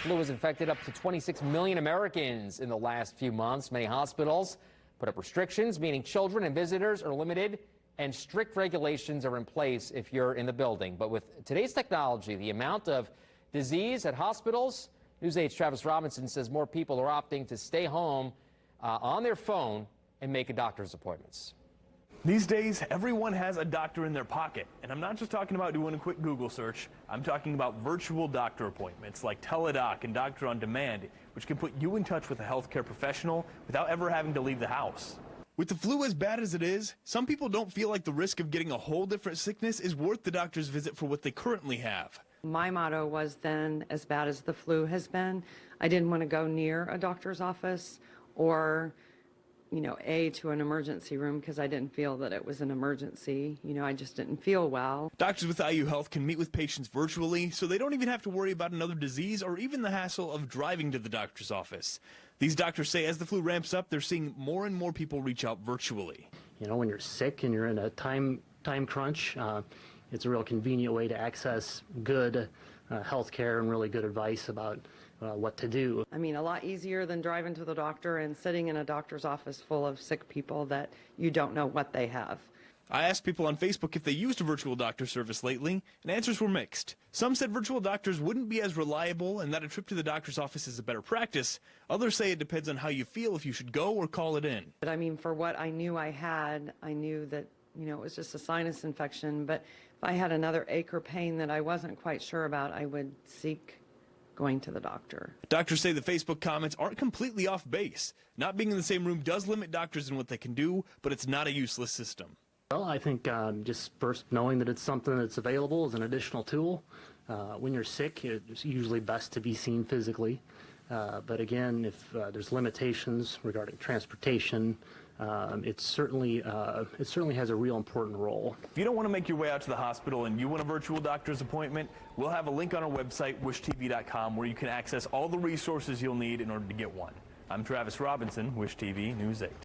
flu has infected up to 26 million Americans in the last few months. Many hospitals put up restrictions, meaning children and visitors are limited, and strict regulations are in place if you're in the building. But with today's technology, the amount of disease at hospitals, News 8's Travis Robinson says more people are opting to stay home on their phone and make doctor's appointments. These days, everyone has a doctor in their pocket. And I'm not just talking about doing a quick Google search. I'm talking about virtual doctor appointments like Teledoc and Doctor on Demand, which can put you in touch with a healthcare professional without ever having to leave the house. With the flu as bad as it is, some people don't feel like the risk of getting a whole different sickness is worth the doctor's visit for what they currently have. My motto was then, as bad as the flu has been, I didn't want to go near a doctor's office or to an emergency room because I didn't feel that it was an emergency. I just didn't feel well. Doctors with IU Health can meet with patients virtually, so they don't even have to worry about another disease or even the hassle of driving to the doctor's office. These doctors say as the flu ramps up, they're seeing more and more people reach out virtually. When you're sick and you're in a time crunch, it's a real convenient way to access good health care and really good advice about what to do. I mean, a lot easier than driving to the doctor and sitting in a doctor's office full of sick people that you don't know what they have. I asked people on Facebook if they used a virtual doctor service lately, and answers were mixed. Some said virtual doctors wouldn't be as reliable and that a trip to the doctor's office is a better practice. Others say it depends on how you feel if you should go or call it in. But I mean, for what I knew I had, I knew that it was just a sinus infection. But if I had another ache or pain that I wasn't quite sure about, I would seek going to the doctor. Doctors say the Facebook comments aren't completely off base. Not being in the same room does limit doctors in what they can do, but it's not a useless system. Well, I think just first knowing that it's something that's available is an additional tool. When you're sick, it's usually best to be seen physically. But again, if there's limitations regarding transportation, it certainly has a real important role. If you don't want to make your way out to the hospital and you want a virtual doctor's appointment, we'll have a link on our website, wishtv.com, where you can access all the resources you'll need in order to get one. I'm Travis Robinson, Wish TV News 8.